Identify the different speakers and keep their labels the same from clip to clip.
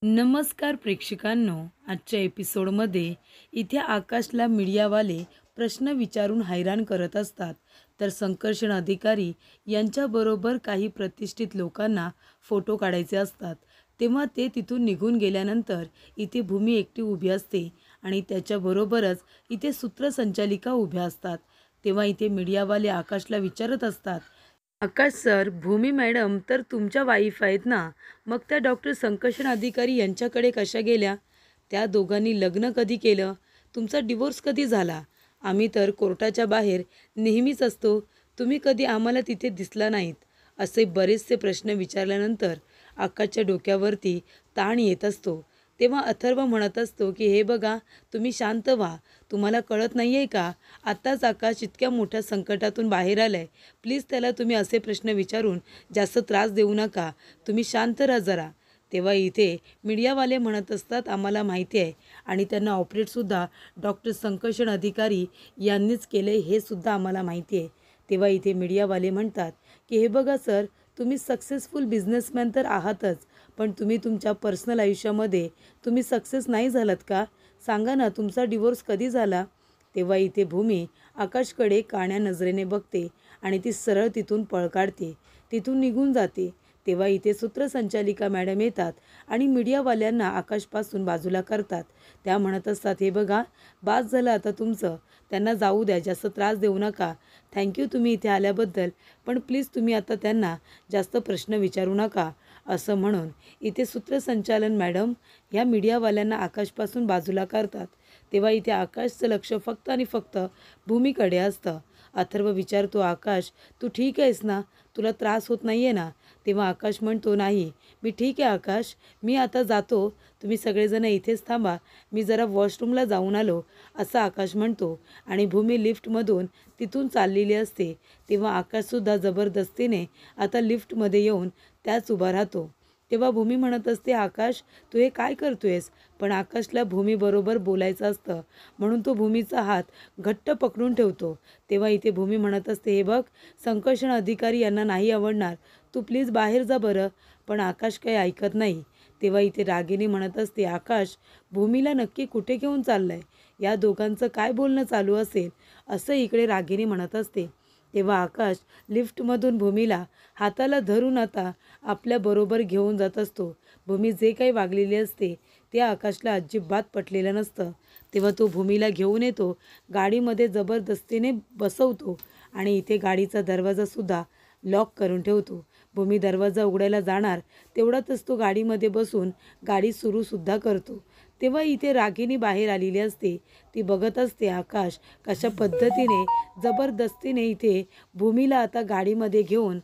Speaker 1: नमस्कार प्रेक्षकांनो, आजच्या एपिसोडमध्ये इथे आकाशला मीडियावाले प्रश्न विचारून हैराण करत असतात. तर संकर्षण अधिकारी यांच्याबरोबर काही प्रतिष्ठित लोकांना फोटो काढायचे असतात. तेव्हा ते तिथून निघून गेल्यानंतर इथे भूमी एकटी उभी असते आणि त्याच्याबरोबरच इथे सूत्रसंचालिका उभ्या असतात. तेव्हा इथे मीडियावाले आकाशला विचारत असतात, आकाश सर, भूमी मॅडम तर तुमच्या वाईफ आहेत ना, मग त्या डॉक्टर संकर्षण अधिकारी यांच्याकडे कशा गेल्या? त्या दोघांनी लग्न कधी केलं? तुमचा डिवोर्स कधी झाला? आम्ही तर कोर्टाच्या बाहेर नेहमीच असतो, तुम्ही कधी आम्हाला तिथे दिसला नाहीत. असे बरेचसे प्रश्न विचारल्यानंतर आकाशच्या डोक्यावरती ताण येत असतो. तेव्हा अथर्व म्हणत असतो की हे बघा, तुम्ही शांत व्हा. तुम्हाला कळत नाही आहे का? आत्ताच आकाश इतक्या मोठ्या संकटातून बाहेर आलाय. प्लीज त्याला तुम्ही असे प्रश्न विचारून जास्त त्रास देऊ नका. तुम्ही शांत राहा जरा. तेव्हा इथे मीडियावाले म्हणत असतात, आम्हाला माहिती आहे आणि त्यांना ऑपरेटसुद्धा डॉक्टर संकर्षण अधिकारी यांनीच केले हे सुद्धा आम्हाला माहिती आहे. तेव्हा इथे मीडियावाले म्हणतात की हे बघा सर, तुम्ही सक्सेसफुल बिझनेसमॅन तर आहातच, पण तुम्ही तुमच्या पर्सनल आयुष्यामध्ये तुम्ही सक्सेस नाही झालात का? सांगा ना, तुमचा डिवोर्स कधी झाला? तेव्हा इथे भूमी आकाशकडे काण्या नजरेने बघते आणि ती सरळ तिथून पळ काढते, तिथून निघून जाते. तेव्हा इथे सूत्रसंचालिका मॅडम येतात आणि मीडियावाल्यांना आकाशपासून बाजूला करतात. त्या म्हणत असतात, हे बघा, बास झालं आता तुमचं. त्यांना जाऊ द्या, जास्त त्रास देऊ नका. थँक्यू तुम्ही इथे आल्याबद्दल, पण प्लीज तुम्ही आता त्यांना जास्त प्रश्न विचारू नका. असं म्हणून इथे सूत्रसंचालन मॅडम ह्या मीडियावाल्यांना आकाशपासून बाजूला करतात. तेव्हा इथे आकाशचं लक्ष फक्त आणि फक्त भूमीकडे असतं. अथर्व विचारतो, आकाश तू ठीक आहेस ना? तुला त्रास होत नाही आहे ना? तेव्हा आकाश म्हणतो, नाही मी ठीक आहे आकाश, मी आता जातो. तुम्ही सगळेजण इथेच थांबा, मी जरा वॉशरूमला जाऊन आलो, असं आकाश म्हणतो. आणि भूमी लिफ्टमधून तिथून चाललेली असते. तेव्हा आकाशसुद्धा जबरदस्तीने आता लिफ्टमध्ये येऊन त्याच उभा राहतो. तेव्हा भूमी म्हणत असते, आकाश तू हे काय करतोयस? पण आकाशला भूमीबरोबर बोलायचं असतं, म्हणून तो भूमीचा हात घट्ट पकडून ठेवतो. तेव्हा इथे भूमी म्हणत असते, हे बघ, संकर्षण अधिकारी यांना नाही आवडणार, तू प्लीज बाहेर जा बरं. पण आकाश काही ऐकत नाही. तेव्हा इथे रागिनी म्हणत असते, आकाश भूमीला नक्की कुठे घेऊन चाललंय? या दोघांचं काय बोलणं चालू असेल? असं इकडे रागिनी म्हणत असते. तेव्हा आकाश लिफ्टमधून भूमीला हाताला धरून आता आपल्याबरोबर घेऊन जात असतो. भूमी जे काही वागलेली असते ते आकाशला अजिबात पटलेलं नसतं. तेव्हा तो भूमीला घेऊन येतो, गाडीमध्ये जबरदस्तीने बसवतो आणि इथे गाडीचा दरवाजासुद्धा लॉक करून ठेवतो. भूमी दरवाजा उघडायला जाणार तेवढ्यातच तो गाडीमध्ये बसून गाडी सुरूसुद्धा करतो. तेव्हा इथे रागिनी बाहेर आलेली असते. ती बघत असते आकाश कशा पद्धतीने जबरदस्तीने इथे भूमीला आता गाडीमध्ये घेऊन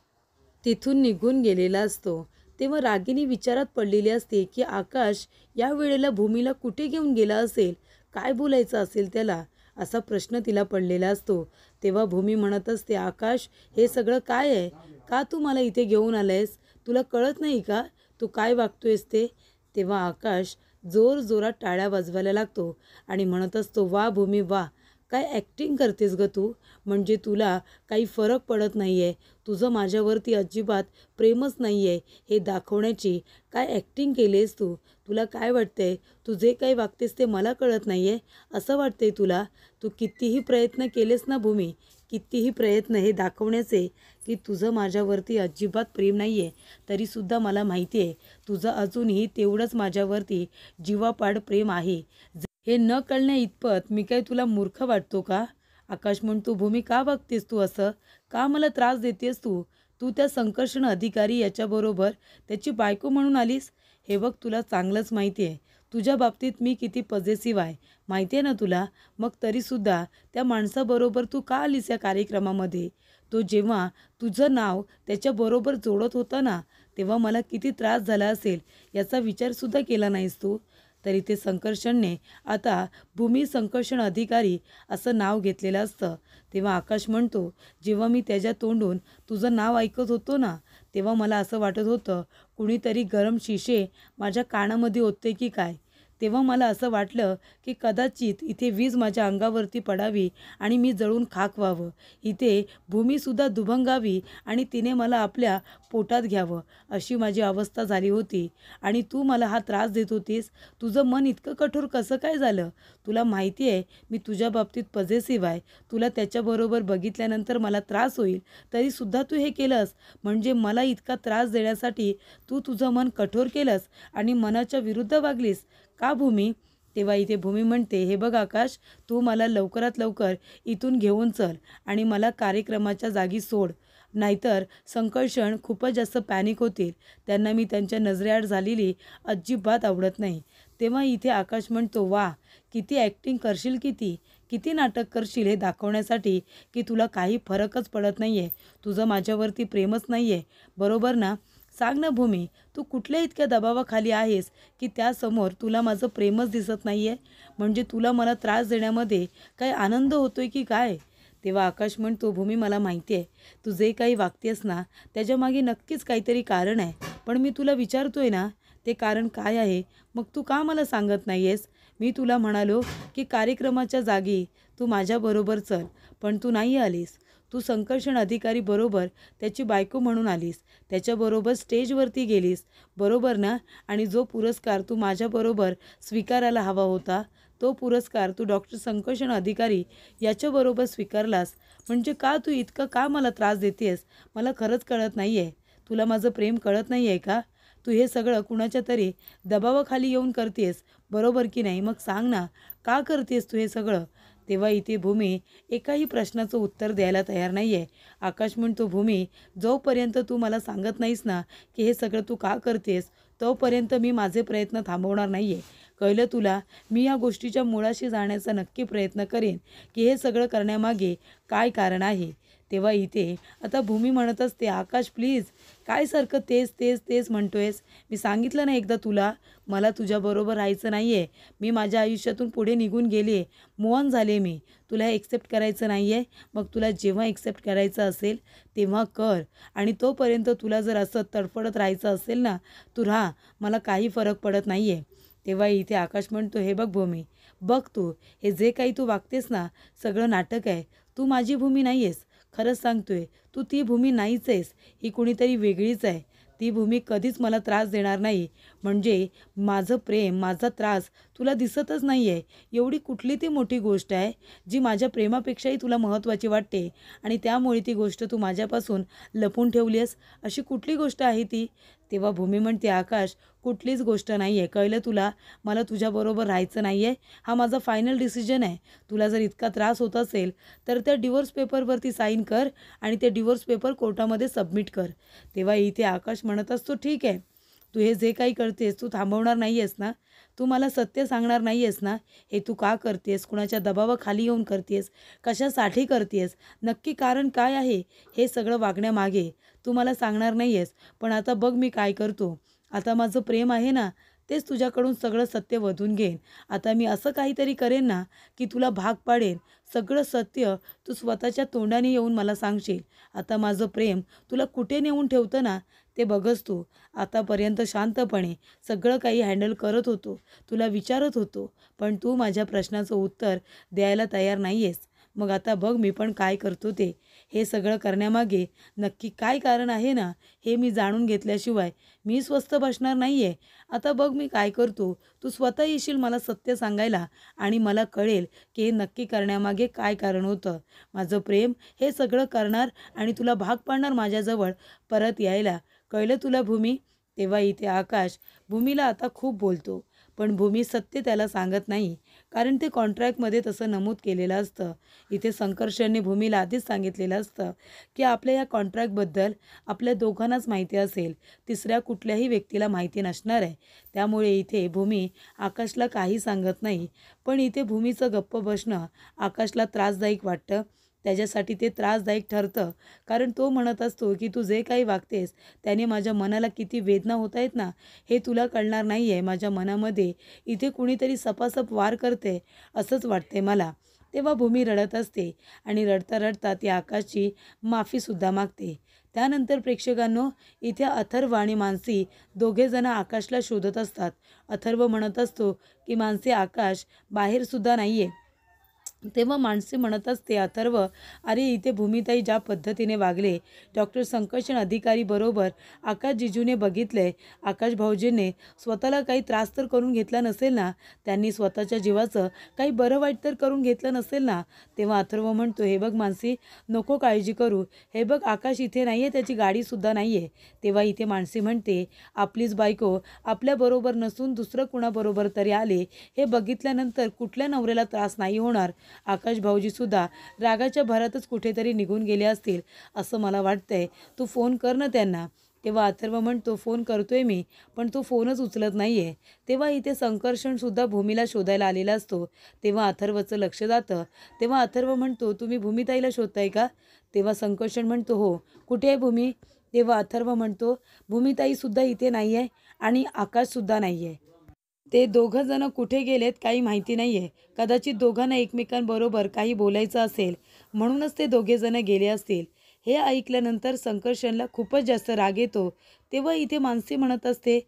Speaker 1: तिथून निघून गेलेला असतो. तेव्हा रागिनी विचारात पडलेली असते की आकाश या वेळेला भूमीला कुठे घेऊन गेला असेल, काय बोलायचं असेल त्याला, असा प्रश्न तिला पडलेला असतो. तेव्हा भूमी म्हणत असते, आकाश हे सगळं काय आहे? का तू मला इथे घेऊन आलायस? तुला कळत नाही का तू काय वागतोयस ते? तेव्हा आकाश जोरजोरात टाळ्या वाजवायला लागतो आणि म्हणत असतो, वा भूमी वा, काय ॲक्टिंग करतेस गं तू? म्हणजे तुला काही फरक पडत नाही आहे, तुझं माझ्यावरती अजिबात प्रेमच नाही आहे हे दाखवण्याची काय ॲक्टिंग केली आहेस तू? तुला काय वाटतंय? तू जे काही वागतेस ते मला कळत नाही आहे असं वाटतंय तुला? तू कितीही प्रयत्न केलेस ना भूमी, कितीही प्रयत्न हे दाखवण्याचे की तुझं माझ्यावरती अजिबात प्रेम नाही आहे, तरीसुद्धा मला माहिती आहे तुझं अजूनही तेवढंच माझ्यावरती जीवापाड प्रेम आहे. हे न कळण्या इतपत मी काय तुला मूर्ख वाटतो का? आकाश म्हणतो, भूमी का वागतेस तू असं? का मला त्रास देतेस तू? तू त्या संकर्षण अधिकारी याच्याबरोबर त्याची बायको म्हणून आलीस? हे बघ, तुला चांगलंच माहिती आहे तुझ्या बाबतीत मी किती पॉझिटिव्ह आहे, माहिती आहे ना तुला? मग तरीसुद्धा त्या माणसाबरोबर तू का आलीस या कार्यक्रमामध्ये? तो जेव्हा तुझं नाव त्याच्याबरोबर जोडत होता ना, तेव्हा मला किती त्रास झाला असेल याचा विचारसुद्धा केला नाहीस तू. तरी ते संकर्षणने आता भूमी संकर्षण अधिकारी असं नाव घेतलेलं असतं. तेव्हा आकाश म्हणतो, जेव्हा मी त्याच्या तोंडून तुझं नाव ऐकत होतो ना, तेव्हा मला असं वाटत होतं कुणीतरी गरम शिशे माझ्या कानामध्ये ओतते की काय. तेव्हा मला असं वाटलं की कदाचित इथे वीज माझ्या अंगावरती पडावी आणि मी जळून खाक व्हावं. इथे भूमीसुद्धा दुभंगावी आणि तिने मला आपल्या पोटात घ्यावं, अशी माझी अवस्था झाली होती. आणि तू मला हा त्रास देत होतीस. तुझं मन इतकं कठोर कसं काय झालं? तुला माहिती आहे मी तुझ्या बाबतीत पॉझिटिव्ह आहे. तुला त्याच्याबरोबर बघितल्यानंतर मला त्रास होईल, तरीसुद्धा तू हे केलंस. म्हणजे मला इतका त्रास देण्यासाठी तू तुझं मन कठोर केलंस आणि मनाच्या विरुद्ध वागलीस का भूमी? तेव्हा इथे भूमी म्हणते, हे बघ आकाश, तू मला लवकरात लवकर इथून घेऊन चल आणि मला कार्यक्रमाच्या जागी सोड. नाहीतर संकर्षण खूपच जास्त पॅनिक होतील. त्यांना मी त्यांच्या नजरेआड झालेली अजिबात आवडत नाही. तेव्हा इथे आकाश म्हणतो, वा, किती ॲक्टिंग करशील, किती नाटक करशील हे दाखवण्यासाठी की तुला काही फरकच पडत नाही आहे. तुझं माझ्यावरती प्रेमच नाही आहे, बरोबर ना? सांग ना भूमी, तू कुठल्या इतक्या दबावाखाली आहेस की त्यासमोर तुला माझं प्रेमच दिसत नाही आहे? म्हणजे तुला मला त्रास देण्यामध्ये काही आनंद होतो आहे की काय? तेव्हा आकाश म्हणतो, भूमी, मला माहिती आहे तू जे काही वागतेस ना त्याच्यामागे नक्कीच काहीतरी कारण आहे. पण मी तुला विचारतोय ना, ते कारण काय आहे? मग तू का मला सांगत नाही आहेस? मी तुला म्हणालो की कार्यक्रमाच्या जागी तू माझ्याबरोबर चल, पण तू नाही आलीस. तू संकर्षण अधिकारी बरोबर त्याची बायको म्हणून आलीस, त्याच्याबरोबर स्टेजवरती गेलीस, बरोबर ना? आणि जो पुरस्कार तू माझ्याबरोबर स्वीकारायला हवा होता, तो पुरस्कार तू डॉक्टर संकर्षण अधिकारी याच्याबरोबर स्वीकारलास. म्हणजे तू इतकं का मला त्रास देतेस? मला खरंच कळत नाही आहे. तुला माझं प्रेम कळत नाही आहे का? तू हे सगळं कुणाच्या तरी दबावाखाली येऊन करतेस, बरोबर की नाही? मग सांग ना, का करतेस तू हे सगळं? तेव्हा इथे भूमी एकाही प्रश्नाचं उत्तर द्यायला तयार नाही आहे. आकाश म्हणतो, भूमी, जोपर्यंत तू मला सांगत नाहीस ना की हे सगळं तू का करतेस, तोपर्यंत मी माझे प्रयत्न थांबवणार नाही आहे. कळलं तुला? मी या गोष्टीच्या मुळाशी जाण्याचा नक्की प्रयत्न करेन की हे सगळं करण्यामागे काय कारण आहे. तेव्हा इथे आता भूमी म्हणत असते, आकाश प्लीज, काय सारखं तेच तेच तेच म्हणतोयस? मी सांगितलं ना एकदा तुला, मला तुझ्याबरोबर राहायचं नाही आहे. मी माझ्या आयुष्यातून पुढे निघून गेले, मूव्ह ऑन झाले मी. तुला हे एक्सेप्ट करायचं नाही आहे? मग तुला जेव्हा एक्सेप्ट करायचं असेल तेव्हा कर. आणि तोपर्यंत तुला जर असं तडफडत राहायचं असेल ना, तू राहा, मला काही फरक पडत नाही आहे. तेव्हा इथे आकाश म्हणतो, हे बघ भूमी, बघ तू हे जे काही तू वागतेस ना सगळं नाटक आहे. तू माझी भूमी नाही आहेस. खरंच सांगतोय, तू ती भूमी नाहीच आहेस. ही कुणीतरी वेगळीच आहे. ती भूमी कधीच मला त्रास देणार नाही. म्हणजे माझं प्रेम, माझा त्रास तुला दिसतच नाही आहे. एवढी कुठली ती मोठी गोष्ट आहे जी माझ्या प्रेमापेक्षाही तुला महत्त्वाची वाटते आणि त्यामुळे ती गोष्ट तू माझ्यापासून लपून ठेवली आहेस? अशी कुठली गोष्ट आहे ती? तेव्हा भूमी म्हणते, आकाश, कुठलीच गोष्ट नाही आहे. कळलं तुला? मला तुझ्याबरोबर राहायचं नाही आहे. हा माझा फायनल डिसिजन आहे. तुला जर इतका त्रास होत असेल तर त्या डिवोर्स पेपरवरती साईन कर आणि ते डिवोर्स पेपर कोर्टामध्ये सबमिट कर. तेव्हा इथे आकाश म्हणत असतो, ठीक आहे, तू हे जे काही करतेस तू थांबवणार नाही आहेस ना? तू मला सत्य सांगणार नाही आहेस ना? हे तू का करतेस? कुणाच्या दबावाखाली येऊन करतेस? कशासाठी करतेस? नक्की कारण काय आहे हे सगळं वागण्यामागे? तू मला सांगणार नाही आहेस. पण आता बघ मी काय करतो. आता माझं प्रेम आहे ना, तेच तुझ्याकडून सगळं सत्य वधून घेईन. आता मी असं काहीतरी करेन ना की तुला भाग पाडेन. सगळं सत्य तू स्वतःच्या तोंडाने येऊन मला सांगशील. आता माझं प्रेम तुला कुठे नेऊन ठेवतं ना ते बघच तू. आतापर्यंत शांतपणे सगळं काही हँडल करत होतो, तुला विचारत होतो, पण तू माझ्या प्रश्नाचं उत्तर द्यायला तयार नाही आहेस. मग आता बघ मी पण काय करतो ते. हे सगळं करण्यामागे नक्की काय कारण आहे ना, हे मी जाणून घेतल्याशिवाय मी स्वस्थ बसणार नाही आहे. आता बघ मी काय करतो. तू स्वतः येशील मला सत्य सांगायला आणि मला कळेल की हे नक्की करण्यामागे काय कारण होतं. माझं प्रेम हे सगळं करणार आणि तुला भाग पाडणार माझ्याजवळ परत यायला. कळलं तुला भूमी? तेव्हा इथे आकाश भूमीला आता खूप बोलतो, पण भूमी सत्य त्याला सांगत नाही, कारण ते कॉन्ट्रॅक्टमध्ये तसं नमूद केलेलं असतं. इथे संकर्षणने भूमीला आधीच सांगितलेलं असतं की आपल्या या कॉन्ट्रॅक्टबद्दल आपल्या दोघांनाच माहिती असेल, तिसऱ्या कुठल्याही व्यक्तीला माहिती नसणार आहे. त्यामुळे इथे भूमी आकाशला काही सांगत नाही. पण इथे भूमीचं गप्प बसणं आकाशला त्रासदायक वाटतं. त्याच्यासाठी ते त्रासदायक ठरतं, कारण तो म्हणत असतो की तू जे काही वागतेस त्याने माझ्या मनाला किती वेदना होत आहेत ना, हे तुला कळणार नाही आहे. माझ्या मनामध्ये इथे कुणीतरी सपासप वार करते असंच वाटते मला. तेव्हा भूमी रडत असते आणि रडता रडता ती आकाशची माफीसुद्धा मागते. त्यानंतर प्रेक्षकांनो, इथे अथर्व आणि मानसी दोघेजण आकाशला शोधत असतात. अथर्व म्हणत असतो की मानसी, आकाश बाहेरसुद्धा नाही आहे. तेव्हा मानसी म्हणत असते, अथर्व, अरे इथे भूमिताई ज्या पद्धतीने वागले, डॉक्टर संकर्षण अधिकारी बरोबर आकाश जिजूने बघितले, आकाश भाऊजींनी स्वतःला काही त्रास तर करून घेतला नसेल ना, त्यांनी स्वतःच्या जीवाचं काही बरं वाईट तर करून घेतलं नसेल ना. तेव्हा अथर्व म्हणतो, हे बघ मानसी, नको काळजी करू, हे बघ आकाश इथे नाही आहे, त्याची गाडीसुद्धा नाही आहे. तेव्हा इथे मानसी म्हणते, आपलीच बायको आपल्याबरोबर नसून दुसरं कुणाबरोबर तरी आले, हे बघितल्यानंतर कुठल्या नवऱ्याला त्रास नाही होणार. आकाश भाऊजीसुद्धा रागाच्या भरातच कुठेतरी निघून गेले असतील असं मला वाटतंय. तू फोन कर ना त्यांना. तेव्हा अथर्व म्हणतो, फोन करतोय मी, पण तो फोनच उचलत नाही आहे. तेव्हा इथे संकर्षणसुद्धा भूमीला शोधायला आलेला असतो. तेव्हा अथर्वचं लक्ष जातं. तेव्हा अथर्व म्हणतो, तुम्ही भूमिताईला शोधताय का? तेव्हा संकर्षण म्हणतो, हो. कुठे आहे भूमी? तेव्हा अथर्व म्हणतो, भूमिताईसुद्धा इथे नाही आहे आणि आकाशसुद्धा नाही आहे. ते दोघं जण कुठे गेलेत काही माहिती नाही आहे. कदाचित दोघांना एकमेकांबरोबर काही बोलायचं असेल, म्हणूनच ते दोघे जण गेले असतील. हे ऐकल्यानंतर संकर्षणला खूपच जास्त राग येतो. तेव्हा इथे मानसी म्हणत असते,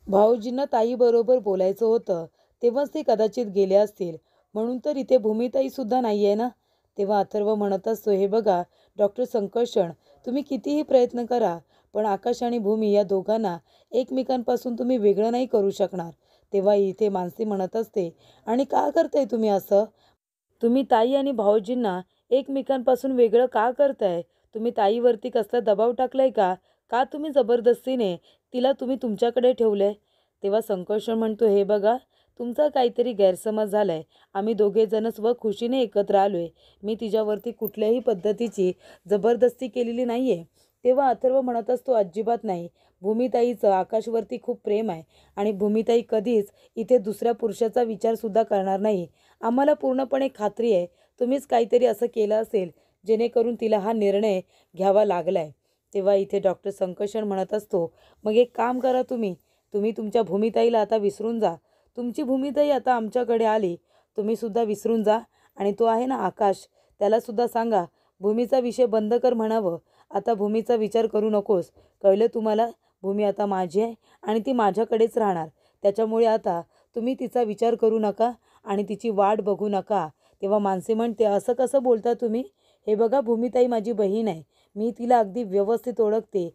Speaker 1: भाऊजींना ताईबरोबर बोलायचं होतं, तेव्हाच ते कदाचित गेले असतील, म्हणून तर इथे भूमिताईसुद्धा नाही आहे ना. तेव्हा अथर्व म्हणत असतो, हे बघा डॉक्टर संकर्षण, तुम्ही कितीही प्रयत्न करा, पण आकाश आणि भूमी या दोघांना एकमेकांपासून तुम्ही वेगळं नाही करू शकणार. तेव्हा इथे मानसी म्हणत असते, आणि का करताय तुम्ही असं? तुम्ही ताई आणि भाऊजींना एकमेकांपासून वेगळं का करताय? तुम्ही ताईवरती कसला दबाव टाकलाय का? का तुम्ही जबरदस्तीने तिला तुमच्याकडे ठेवलंय? तेव्हा संकर्षण म्हणतो, हे बघा, तुमचा काहीतरी गैरसमज झालाय. आम्ही दोघेजण खुशीने एकत्र आलोय. मी तिच्यावरती कुठल्याही पद्धतीची जबरदस्ती केलेली नाहीये. तेव्हा अथर्व म्हणत असतो, अजिबात नाही. भूमिताईचं आकाशवरती खूप प्रेम आहे आणि भूमिताई कधीच इथे दुसऱ्या पुरुषाचा विचारसुद्धा करणार नाही. आम्हाला पूर्णपणे खात्री आहे, तुम्हीच काहीतरी असं केलं असेल जेणेकरून तिला हा निर्णय घ्यावा लागलाय. तेव्हा इथे डॉक्टर संकर्षण म्हणत असतो, मग एक काम करा, तुम्ही तुमच्या भूमिताईला आता विसरून जा. तुमची भूमिताई आता आमच्याकडे आली, तुम्हीसुद्धा विसरून जा. आणि तो आहे ना आकाश, त्यालासुद्धा सांगा, भूमीचा विषय बंद कर म्हणावं. आता भूमीचा विचार करू नकोस, कळलं तुम्हाला? भूमी आता माझी आहे आणि ती माझ्याकडेच राहणार. त्याच्यामुळे आता तुम्ही तिचा विचार करू नका आणि तिची वाट बघू नका. तेव्हा मानसी म्हणते, असं कसं बोलता तुम्ही? हे बघा, भूमिताई माझी बहीण आहे. मी तिला अगदी व्यवस्थित ओळखते.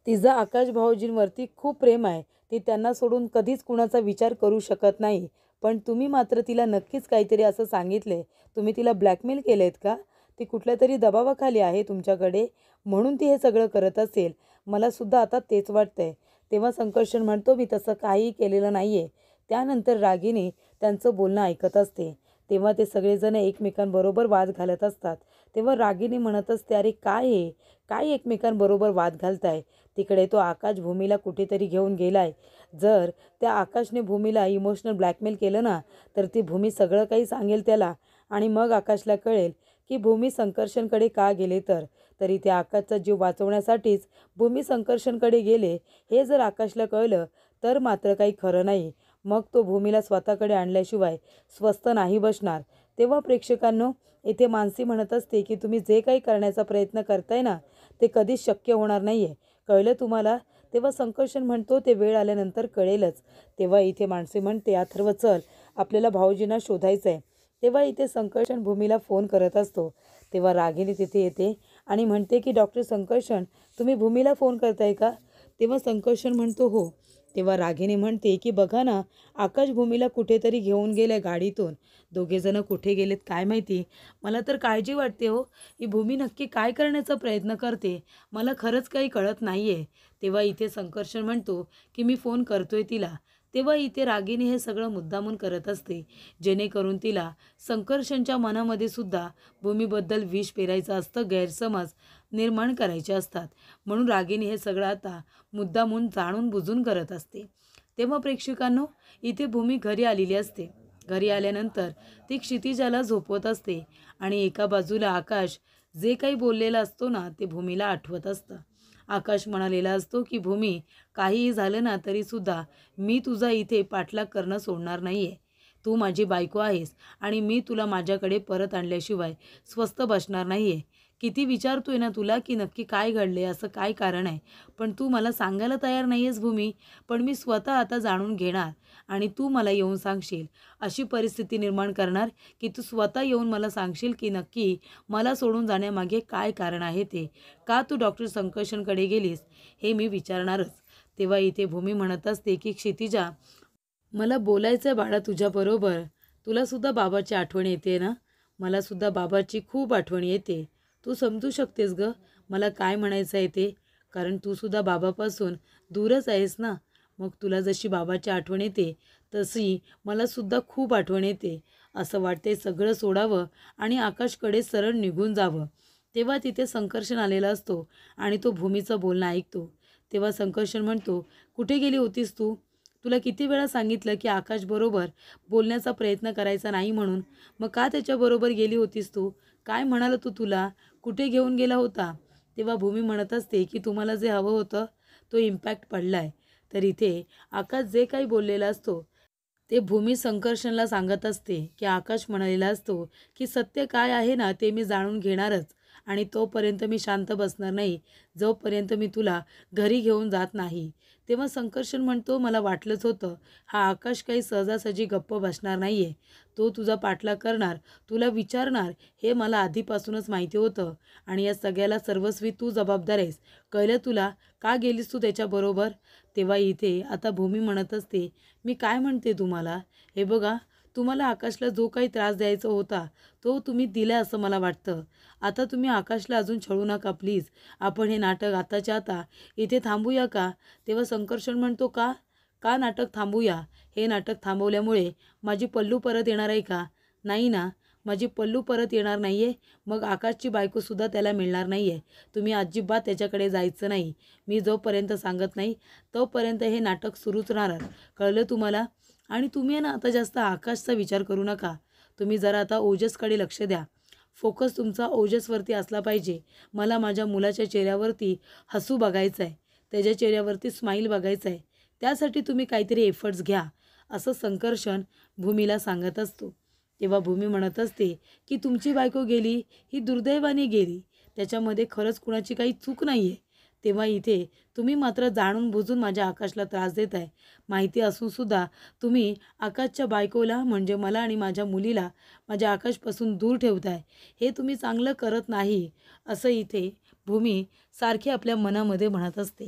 Speaker 1: तिचं आकाश भाऊजींवरती खूप प्रेम आहे. ती त्यांना सोडून कधीच कुणाचा विचार करू शकत नाही. पण तुम्ही मात्र तिला नक्कीच काहीतरी असं सांगितले. तुम्ही तिला ब्लॅकमेल केलेत का? ती कुठल्या तरी दबावाखाली आहे तुमच्याकडे, म्हणून ती हे सगळं करत असेल. मला सुद्धा आता तेच वाटतंय. तेव्हा संकर्षण म्हणतो, मी तसं काहीही केलेलं नाही आहे. त्यानंतर रागिनी त्यांचं बोलणं ऐकत असते. तेव्हा ते सगळेजण एकमेकांबरोबर वाद घालत असतात. तेव्हा रागिनी म्हणत असते, अरे काय एकमेकांबरोबर वाद घालताय? तिकडे तो आकाश भूमीला कुठेतरी घेऊन गेलाय. जर त्या आकाशने भूमीला इमोशनल ब्लॅकमेल केलं ना, तर ती भूमी सगळं काही सांगेल त्याला आणि मग आकाशला कळेल की भूमी संकर्षणकडे का गेले. तरी त्या आकाशचा जीव वाचवण्यासाठीच भूमी संकर्षणकडे गेले, हे जर आकाशला कळलं तर मात्र काही खरं नाही. मग तो भूमीला स्वतःकडे आणल्याशिवाय स्वस्थ नाही बसणार. तेव्हा प्रेक्षकांनो, इथे मानसी म्हणत असते की तुम्ही जे काही करण्याचा प्रयत्न करताय ना, ते कधीच शक्य होणार नाही आहे. कळलं तुम्हाला? तेव्हा संकर्षण म्हणतो, ते वेळ आल्यानंतर कळेलच. तेव्हा इथे मानसी म्हणते, अथर्व चल, आपल्याला भाऊजींना शोधायचं आहे. तेव्हा इथे संकर्षण भूमीला फोन करत असतो. तेव्हा रागिनी तिथे येते आणि म्हणते की डॉक्टर संकर्षण, तुम्ही भूमीला फोन करताय का? तेव्हा संकर्षण म्हणतो, हो. तेव्हा रागिनी म्हणते की बघा ना, आकाश भूमीला कुठेतरी घेऊन गेले गाडीतून. दोघेजण कुठे गेलेत काय माहिती. मला तर काळजी वाटते हो, ही भूमी नक्की काय करण्याचा प्रयत्न करते, मला खरंच काही कळत नाही आहे. तेव्हा इथे संकर्षण म्हणतो की मी फोन करतोय तिला. तेव्हा इथे रागिनी हे सगळं मुद्दामून करत असते, जेणेकरून तिला संकर्षणच्या मनामध्ये सुद्धा भूमीबद्दल विष पेरायचं असतं, गैरसमज निर्माण करायचे असतात. म्हणून रागिनी हे सगळं आता मुद्दामून जाणून बुजून करत असते. तेव्हा प्रेक्षकांनो, इथे भूमी घरी आलेली असते. घरी आल्यानंतर ती क्षितिजाला झोपवत असते आणि एका बाजूला आकाश जे काही बोललेला असतो ना, ते भूमीला आठवत असतं. आकाश म्हणालेला असतो की भूमी, काहीही झालं ना तरीसुद्धा मी तुझा इथे पाठलाग करणं सोडणार नाही आहे. तू माझी बायको आहेस आणि मी तुला माझ्याकडे परत आणल्याशिवाय स्वस्थ बसणार नाही आहे. किती विचारतोय ना तुला की नक्की काय घडले, असं काय कारण आहे. पण तू मला सांगायला तयार नाही आहेस भूमी. पण मी स्वतः आता जाणून घेणार आणि तू मला येऊन सांगशील. अशी परिस्थिती निर्माण करणार की तू स्वतः येऊन मला सांगशील की नक्की मला सोडून जाण्यामागे काय कारण आहे ते. का तू डॉक्टर संकर्षणकडे गेलीस हे मी विचारणारच. तेव्हा इथे भूमी म्हणत असते की क्षितिजा, मला बोलायचं आहे बाळा तुझ्याबरोबर. तुलासुद्धा बाबाची आठवण येते ना? मलासुद्धा बाबाची खूप आठवण येते. तू समजू शकतेस गं मला काय म्हणायचं आहे ते. कारण तूसुद्धा बाबापासून दूरच आहेस ना. मग तुला जशी बाबाची आठवण येते तशी मलासुद्धा खूप आठवण येते. असं वाटते सगळं सोडावं आणि आकाशकडे सरळ निघून जावं. तेव्हा तिथे संकर्षण आलेला असतो आणि तो भूमीचं बोलणं ऐकतो. तेव्हा संकर्षण म्हणतो, कुठे गेली होतीस तू? तुला किती वेळा सांगितलं की आकाशबरोबर बोलण्याचा प्रयत्न करायचा नाही म्हणून. मग का त्याच्याबरोबर गेली होतीस तू? काय म्हणाला तू तुला? कुठे घेऊन गेला होता? तेव्हा भूमी म्हणत असते की तुम्हाला जे हवं होतं तो इम्पॅक्ट पडला आहे. तर इथे आकाश जे काही बोललेला असतो ते भूमी संकर्षणला सांगत असते की आकाश म्हणालेला असतो की सत्य काय आहे ना ते मी जाणून घेणारच आणि तोपर्यंत मी शांत बसणार नाही जोपर्यंत मी तुला घरी घेऊन जात नाही. तेव्हा संकर्षण म्हणतो, मला वाटलंच होतं, हा आकाश काही सहजासहजी गप्प बसणार नाही आहे. तो तुझा पाठलाग करणार, तुला विचारणार हे मला आधीपासूनच माहिती होतं आणि या सगळ्याला सर्वस्वी तू जबाबदार आहेस. कळलं तुला? का गेलीस तू त्याच्याबरोबर? तेव्हा इथे आता भूमी म्हणत असते, मी काय म्हणते तुम्हाला, हे बघा, तुम्हाला आकाशला जो काही त्रास द्यायचा होता तो तुम्ही दिला असं मला वाटतं. आता तुम्ही आकाशला अजून छळू नका प्लीज. आपण हे नाटक आताच्या आता इथे थांबूया का? तेव्हा संकर्षण म्हणतो, का का नाटक थांबूया? हे नाटक थांबवल्यामुळे माझी पल्लू परत येणार आहे का? नाही ना. माझी पल्लू परत येणार नाही आहे. मग आकाशची बायकोसुद्धा त्याला मिळणार नाही आहे. तुम्ही अजिबात त्याच्याकडे जायचं नाही. मी जोपर्यंत सांगत नाही तोपर्यंत हे नाटक सुरूच राहणार. कळलं तुम्हाला? आणि तुम्ही ना आता जास्त आकाशचा विचार करू नका. तुम्ही जरा आता ओजसकडे लक्ष द्या. फोकस तुमचा ओजसवरती असला पाहिजे. मला माझ्या मुलाच्या चेहऱ्यावरती हसू बघायचं आहे. त्याच्या चेहऱ्यावरती स्माईल बघायचं आहे. त्यासाठी तुम्ही काहीतरी एफर्ट्स घ्या, असं संकर्षण भूमीला सांगत असतो. तेव्हा भूमी म्हणत असते की तुमची बायको गेली ही दुर्दैवाने गेली. त्याच्यामध्ये खरंच कुणाची काही चूक नाही आहे. तेव्हा इथे तुम्ही मात्र जाणून बुजून माझ्या आकाशला त्रास देत आहे. माहिती असूनसुद्धा तुम्ही आकाशच्या बायकोला म्हणजे मला आणि माझ्या मुलीला माझ्या आकाशपासून दूर ठेवताय. हे तुम्ही चांगलं करत नाही, असं इथे भूमी सारखी आपल्या मनामध्ये म्हणत असते.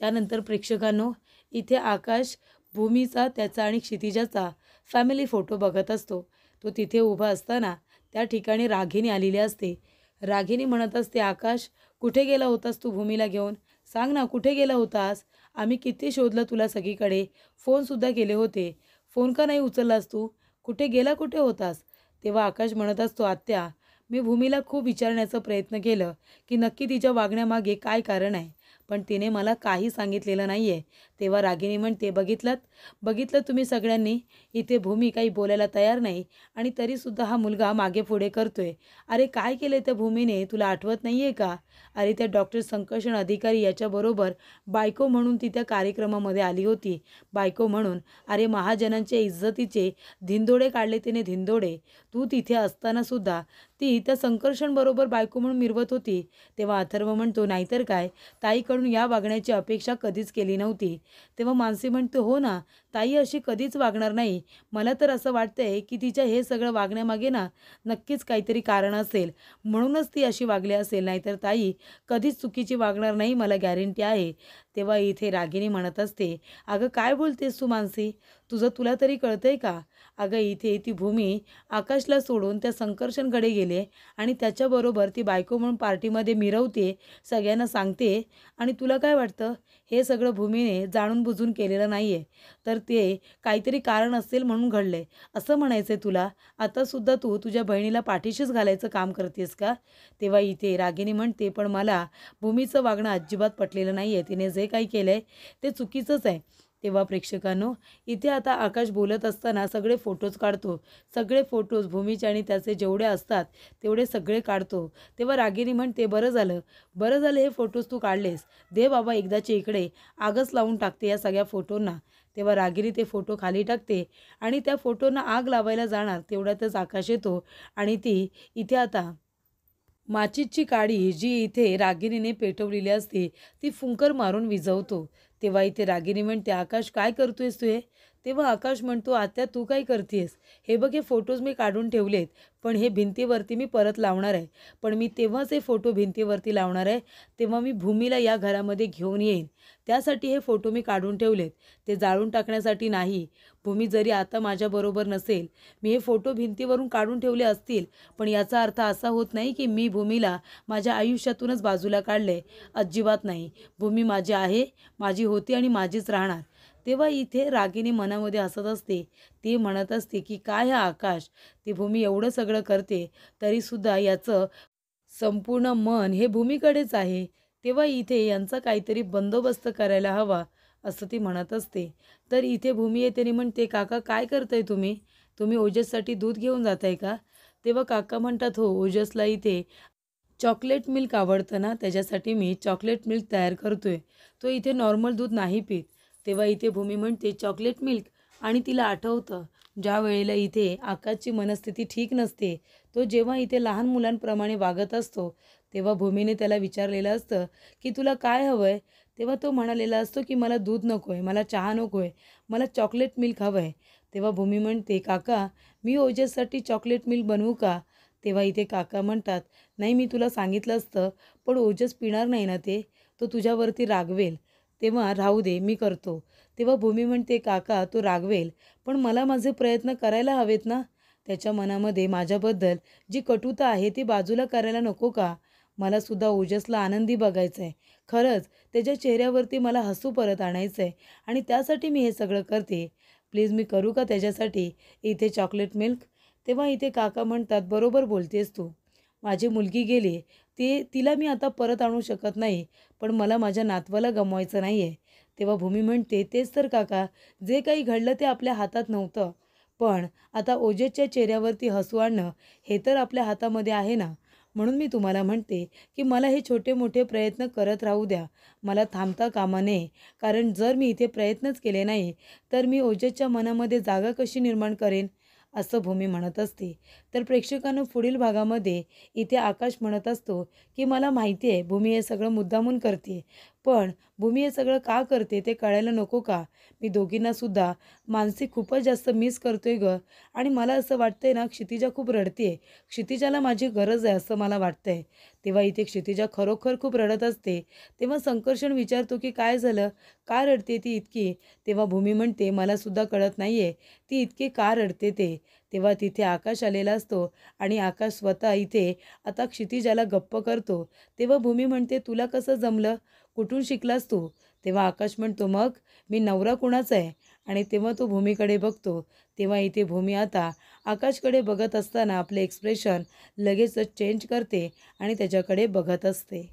Speaker 1: त्यानंतर प्रेक्षकांनो, इथे आकाश भूमीचा, त्याचा आणि क्षितिजाचा फॅमिली फोटो बघत असतो. तो तिथे उभा असताना त्या ठिकाणी रागिनी आलेली असते. रागिनी म्हणत असते, आकाश कुठे गेला होतास तू भूमीला घेऊन? सांग ना, कुठे गेला होतास? आम्ही किती शोधलं तुला सगळीकडे. फोनसुद्धा केले होते. फोन का नाही उचललास तू? कुठे गेला, कुठे होतास? तेव्हा आकाश म्हणत असतो, आत्या, मी भूमीला खूप विचारण्याचा प्रयत्न केलं की नक्की तिच्या वागण्यामागे काय कारण आहे. पण तिने मला काही सांगितलेलं नाही आहे. तेव्हा रागिनी म्हणते, बघितलं तुम्ही सगळ्यांनी, इथे भूमी काही बोलायला तयार नाही आणि तरीसुद्धा हा मुलगा मागे पुढे करतोय. अरे काय केलं त्या भूमीने, तुला आठवत नाही आहे का? अरे त्या डॉक्टर संकर्षण अधिकारी याच्याबरोबर बायको म्हणून ती त्या कार्यक्रमामध्ये आली होती. बायको म्हणून. अरे महाजनांच्या इज्जतीचे धिंदोडे काढले तिने, धिंदोडे. तू तिथे असतानासुद्धा ती त्या संकर्षणबरोबर बायको म्हणून मिरवत होती. तेव्हा अथर्व म्हणतो, नाहीतर काय, ताईकडून या वागण्याची अपेक्षा कधीच केली नव्हती. तेव्हा मानसी म्हणतो, हो ना, ताई अशी कधीच वागणार नाही. मला तर असं वाटतंय की तिच्या हे सगळं वागण्यामागे ना नक्कीच काहीतरी कारण असेल, म्हणूनच ती अशी वागली असेल. नाहीतर ताई कधीच चुकीची वागणार नाही, मला गॅरंटी आहे. तेव्हा इथे रागिनी म्हणत असते, अगं काय बोलतेस तू मानसी? तुला तरी कळतंय का? अगं इथे ती भूमी आकाशला सोडून त्या संकर्षणकडे गेले आणि त्याच्याबरोबर ती बायको म्हणून पार्टीमध्ये मिरवते, सगळ्यांना सांगते. आणि तुला काय वाटतं, हे सगळं भूमीने जाणून बुजून केलेलं नाही आहे, तर ते काहीतरी कारण असेल म्हणून घडले असं म्हणायचं आहे तुला? आतासुद्धा तू तुझ्या बहिणीला पाठीशीच घालायचं काम करतेस का? तेव्हा इथे रागिनी म्हणते, पण मला भूमीचं वागणं अजिबात पटलेलं नाही आहे. तिने जे काही केलं आहे ते चुकीचंच आहे. तेव्हा प्रेक्षकांनो, इथे आता आकाश बोलत असताना सगळे फोटोज काढतो. सगळे फोटोज भूमीचे आणि त्याचे जेवढे असतात तेवढे सगळे काढतो. तेव्हा रागिनी म्हणते, बरं झालं हे फोटोज तू काढलेस. दे बाबा एकदाचे इकडे, आगच लावून टाकते या सगळ्या फोटोंना. तेव्हा रागिनी ते फोटो खाली टाकते आणि त्या फोटोंना आग लावायला जाणार तेवढ्यातच आकाश येतो आणि ती इथे आता माचीची काडी जी इथे रागिणीने पेटवलेली असते ती फुंकर मारून विझवतो. तेव्हा इथे रागिणी म्हणते, आकाश काय करतोयस तू हे? तेव्हा आकाश म्हणतो, आत्या तू काय करतेस? हे बघ, हे फोटोज मी काढून ठेवलेत, पण हे भिंतीवरती मी परत लावणार आहे. पण मी तेव्हाच हे फोटो भिंतीवरती लावणार आहे तेव्हा मी भूमीला या घरामध्ये घेऊन येईन. त्यासाठी हे फोटो मी काढून ठेवलेत, ते जाळून टाकण्यासाठी नाही. भूमी जरी आता माझ्याबरोबर नसेल, मी हे फोटो भिंतीवरून काढून ठेवले असतील, पण याचा अर्थ असा होत नाही की मी भूमीला माझ्या आयुष्यातूनच बाजूला काढले. अजिबात नाही. भूमी माझी आहे, माझी होती आणि माझीच राहणार. तेव्हा इथे रागिणी मनामध्ये हसत असते. ती म्हणत असते की काय हा आकाश, ती भूमी एवढं सगळं करते तरीसुद्धा याचं संपूर्ण मन हे भूमीकडेच आहे. तेव्हा इथे यांचा काहीतरी बंदोबस्त करायला हवा असं ती म्हणत असते. तर इथे भूमी येते आणि म्हणते, काका काय करताय तुम्ही? तुम्ही ओजससाठी दूध घेऊन जाताय का? तेव्हा काका म्हणतात, हो, ओजसला इथे चॉकलेट मिल्क आवडतं ना, त्याच्यासाठी मी चॉकलेट मिल्क तयार करतोय. तो इथे नॉर्मल दूध नाही पीत. तेव्हा इथे भूमी म्हणते, चॉकलेट मिल्क? आणि तिला आठवतं ज्या वेळेला इथे आकाशची मनस्थिती ठीक नसते, तो जेव्हा इथे लहान मुलांप्रमाणे वागत असतो, तेव्हा भूमीने त्याला विचारलेलं असतं की तुला काय हवं आहे? तेव्हा तो म्हणालेला असतो की मला दूध नको आहे, मला चहा नको आहे, मला चॉकलेट मिल्क हवं आहे. तेव्हा भूमी म्हणते, काका मी ओजससाठी चॉकलेट मिल्क बनवू का? तेव्हा इथे काका म्हणतात, नाही, मी तुला सांगितलं असतं, पण ओजस पिणार नाही ना ते, तो तुझ्यावरती रागवेल. तेव्हा राहू दे, मी करतो. तेव्हा भूमी म्हणते, काका तो रागवेल, पण मला माझे प्रयत्न करायला हवेत ना. त्याच्या मनामध्ये माझ्याबद्दल जी कटुता आहे ती बाजूला करायला नको का? मला सुद्धा ओजसला आनंदी बघायचं आहे. खरंच त्याच्या चेहऱ्यावरती मला हसू परत आणायचं आहे आणि त्यासाठी मी हे सगळं करते. प्लीज मी करू का त्याच्यासाठी इथे चॉकलेट मिल्क? तेव्हा इथे काका म्हणतात, बरोबर बोलतेस तू. माझी मुलगी गेली, तिला मी आता परत आणू शकत नाही, पण मला माझ्या नातवाला गमवायचं नाही आहे. तेव्हा भूमी म्हणते, तेच तर काका, जे काही घडलं ते आपल्या हातात नव्हतं, पण आता ओजसच्या चेहऱ्यावरती हसू आणणं हे तर आपल्या हातामध्ये आहे ना. म्हणून मी तुम्हाला म्हणते की मला हे छोटे मोठे प्रयत्न करत राहू द्या, मला थांबता कामा नये. कारण जर मी इथे प्रयत्नच केले नाही तर मी ओजसच्या मनामध्ये जागा कशी निर्माण करेन, असं भूमी म्हणत असते. तर प्रेक्षकांनो, पुढील भागामध्ये इथे आकाश म्हणत असतो की मला माहिती आहे भूमी हे सगळं मुद्दामून करते, पण भूमी हे सगळं का करते ते कळायला नको का? मी दोघींनासुद्धा मानसिक खूपच जास्त मिस करतोय गं. आणि मला असं वाटतंय ना, क्षितिजा खूप रडते, क्षितिजाला माझी गरज आहे असं मला वाटतंय. तेव्हा इथे क्षितिजा खरोखर खूप रडत असते. तेव्हा संकर्षण विचारतो की काय झालं, का रडते ती इतकी? तेव्हा भूमी म्हणते, मला सुद्धा कळत नाही आहे ती इतकी का रडते ते. तेव्हा तिथे आकाश आलेला असतो आणि आकाश स्वतः इथे आता क्षितिजाला गप्प करतो. तेव्हा भूमी म्हणते, तुला कसं जमलं, कुठून शिकलास तू? तेव्हा आकाश म्हणतो, मग मी नवरा कुणाचा आहे? आणि तेव्हा तो भूमीकडे बघतो. तेव्हा इथे भूमी आता आकाशकडे बघत असताना आपले एक्सप्रेशन लगेचच चेंज करते आणि त्याच्याकडे बघत असते.